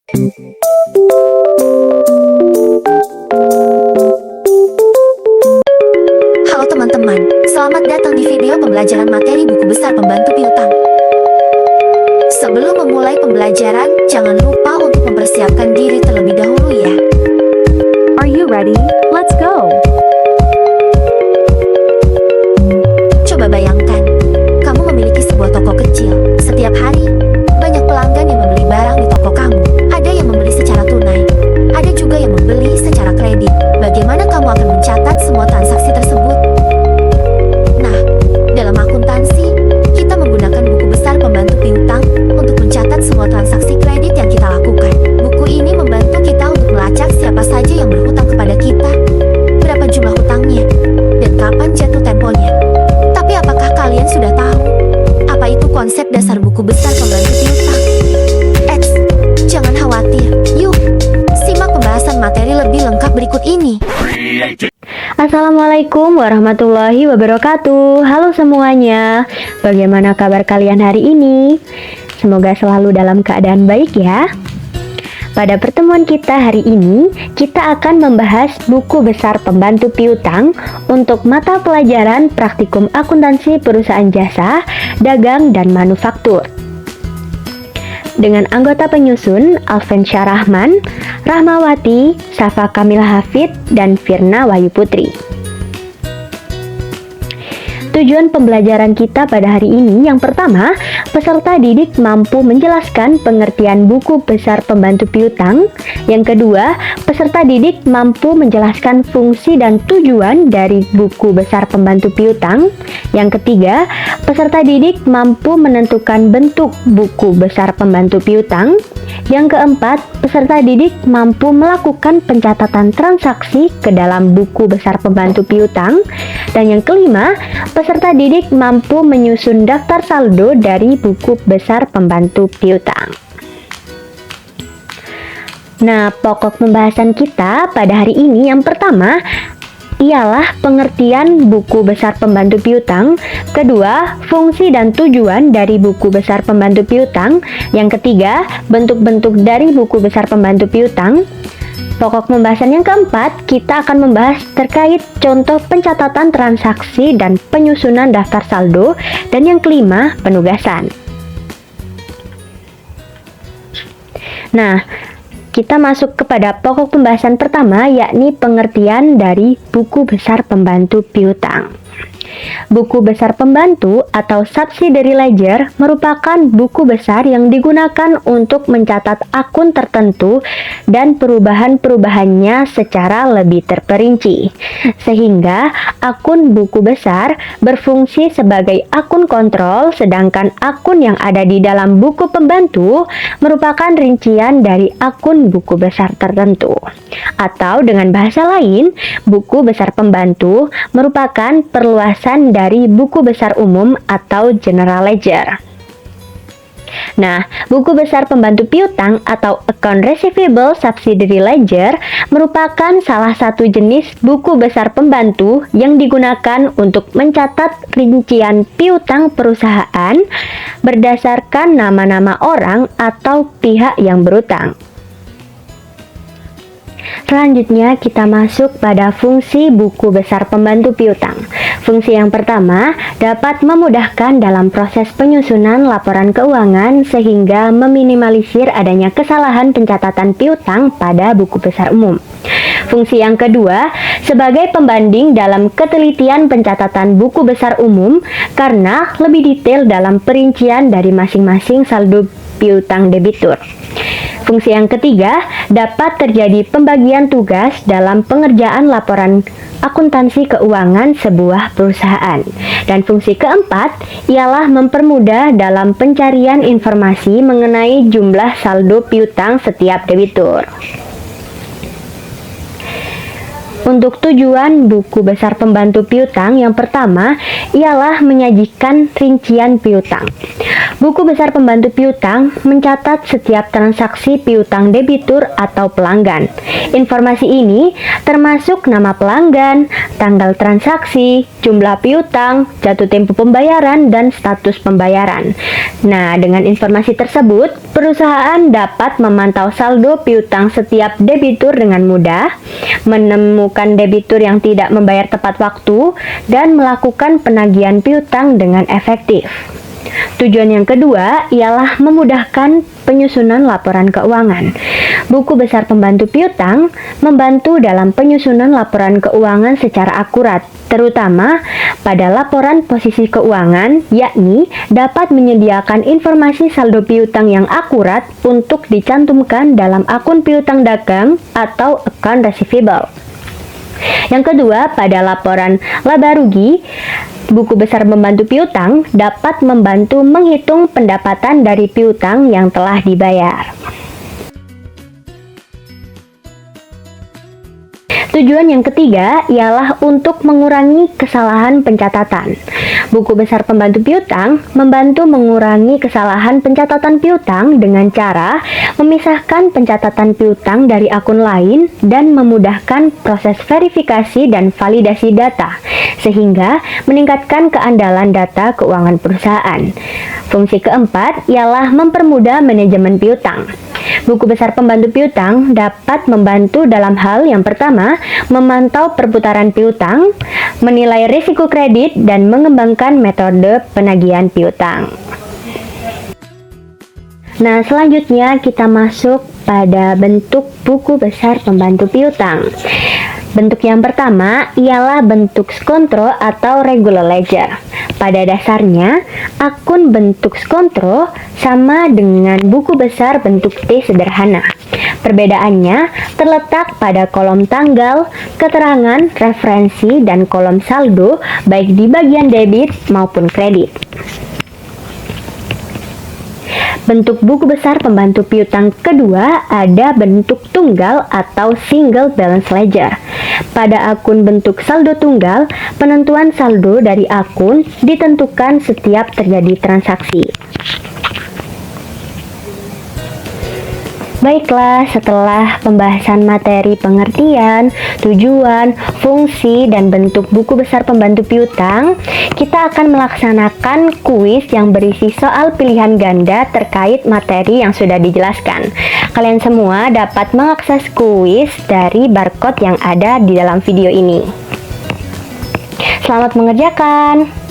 Halo teman-teman, selamat datang di video pembelajaran materi buku besar pembantu piutang. Sebelum memulai pembelajaran, jangan lupa untuk mempersiapkan diri terlebih dahulu ya. Are you ready? Let's go! Coba bayangkan, kamu memiliki sebuah toko kecil. Setiap hari, banyak pelanggan yang membeli barang di toko kamu. Ada yang membeli secara tunai, ada juga yang membeli secara kredit. Bagaimana kamu akan mencatat semua transaksi tersebut? Nah, dalam akuntansi, kita menggunakan buku besar pembantu piutang untuk mencatat semua transaksi kredit yang kita lakukan. Buku ini membantu kita untuk melacak siapa saja yang berhutang kepada kita, berapa jumlah hutangnya, dan kapan jatuh temponya. Tapi apakah kalian sudah tahu apa itu konsep dasar buku besar pembantu piutang? Eits, jangan khawatir. Yuk, simak pembahasan materi lebih lengkap berikut ini. Assalamualaikum warahmatullahi wabarakatuh. Halo semuanya, bagaimana kabar kalian hari ini? Semoga selalu dalam keadaan baik ya. Pada pertemuan kita hari ini, kita akan membahas buku besar pembantu piutang untuk mata pelajaran praktikum akuntansi perusahaan jasa, dagang, dan manufaktur. Dengan anggota penyusun Alven Syarahman, Rahmawati, Safa Kamila Hafid, dan Firna Wayu Putri. Tujuan pembelajaran kita pada hari ini yang pertama, peserta didik mampu menjelaskan pengertian buku besar pembantu piutang. Yang kedua, peserta didik mampu menjelaskan fungsi dan tujuan dari buku besar pembantu piutang. Yang ketiga, peserta didik mampu menentukan bentuk buku besar pembantu piutang. Yang keempat, peserta didik mampu melakukan pencatatan transaksi ke dalam buku besar pembantu piutang. Dan yang kelima, peserta didik mampu menyusun daftar saldo dari buku besar pembantu piutang. Nah, pokok pembahasan kita pada hari ini yang pertama ialah pengertian buku besar pembantu piutang. Kedua, fungsi dan tujuan dari buku besar pembantu piutang. Yang ketiga, bentuk-bentuk dari buku besar pembantu piutang. Pokok pembahasan yang keempat, kita akan membahas terkait contoh pencatatan transaksi dan penyusunan daftar saldo. Dan yang kelima, penugasan. Nah, kita masuk kepada pokok pembahasan pertama, yakni pengertian dari buku besar pembantu piutang. Buku besar pembantu atau subsidiary ledger merupakan buku besar yang digunakan untuk mencatat akun tertentu dan perubahan-perubahannya secara lebih terperinci. Sehingga akun buku besar berfungsi sebagai akun kontrol, sedangkan akun yang ada di dalam buku pembantu merupakan rincian dari akun buku besar tertentu. Atau dengan bahasa lain, buku besar pembantu merupakan perluasan dari buku besar umum atau general ledger. Nah, buku besar pembantu piutang atau account receivable subsidiary ledger merupakan salah satu jenis buku besar pembantu yang digunakan untuk mencatat rincian piutang perusahaan berdasarkan nama-nama orang atau pihak yang berutang. Selanjutnya kita masuk pada fungsi buku besar pembantu piutang. Fungsi yang pertama dapat memudahkan dalam proses penyusunan laporan keuangan sehingga meminimalisir adanya kesalahan pencatatan piutang pada buku besar umum. Fungsi yang kedua sebagai pembanding dalam ketelitian pencatatan buku besar umum karena lebih detail dalam perincian dari masing-masing saldo piutang debitur. Fungsi yang ketiga, dapat terjadi pembagian tugas dalam pengerjaan laporan akuntansi keuangan sebuah perusahaan. Dan fungsi keempat, ialah mempermudah dalam pencarian informasi mengenai jumlah saldo piutang setiap debitur. Untuk tujuan buku besar pembantu piutang yang pertama ialah menyajikan rincian piutang. Buku besar pembantu piutang mencatat setiap transaksi piutang debitur atau pelanggan. Informasi ini termasuk nama pelanggan, tanggal transaksi, jumlah piutang, jatuh tempo pembayaran, dan status pembayaran. Nah, dengan informasi tersebut, perusahaan dapat memantau saldo piutang setiap debitur dengan mudah, menemukan debitur yang tidak membayar tepat waktu, dan melakukan penagihan piutang dengan efektif. Tujuan yang kedua ialah memudahkan penyusunan laporan keuangan. Buku besar pembantu piutang membantu dalam penyusunan laporan keuangan secara akurat, terutama pada laporan posisi keuangan, yakni dapat menyediakan informasi saldo piutang yang akurat untuk dicantumkan dalam akun piutang dagang atau account receivable. Yang kedua, pada laporan laba rugi, buku besar pembantu piutang dapat membantu menghitung pendapatan dari piutang yang telah dibayar. Tujuan yang ketiga ialah untuk mengurangi kesalahan pencatatan. Buku besar pembantu piutang membantu mengurangi kesalahan pencatatan piutang dengan cara memisahkan pencatatan piutang dari akun lain dan memudahkan proses verifikasi dan validasi data, sehingga meningkatkan keandalan data keuangan perusahaan. Fungsi keempat ialah mempermudah manajemen piutang. Buku besar pembantu piutang dapat membantu dalam hal yang pertama, memantau perputaran piutang, menilai risiko kredit, dan mengembangkan metode penagihan piutang. Nah, selanjutnya kita masuk pada bentuk buku besar pembantu piutang. Bentuk yang pertama ialah bentuk skontro atau regular ledger. Pada dasarnya, akun bentuk skontro sama dengan buku besar bentuk T sederhana. Perbedaannya terletak pada kolom tanggal, keterangan, referensi, dan kolom saldo baik di bagian debit maupun kredit. Bentuk buku besar pembantu piutang kedua ada bentuk tunggal atau single balance ledger. Pada akun bentuk saldo tunggal, penentuan saldo dari akun ditentukan setiap terjadi transaksi. Baiklah, setelah pembahasan materi pengertian, tujuan, fungsi, dan bentuk buku besar pembantu piutang, kita akan melaksanakan kuis yang berisi soal pilihan ganda terkait materi yang sudah dijelaskan. Kalian semua dapat mengakses kuis dari barcode yang ada di dalam video ini. Selamat mengerjakan!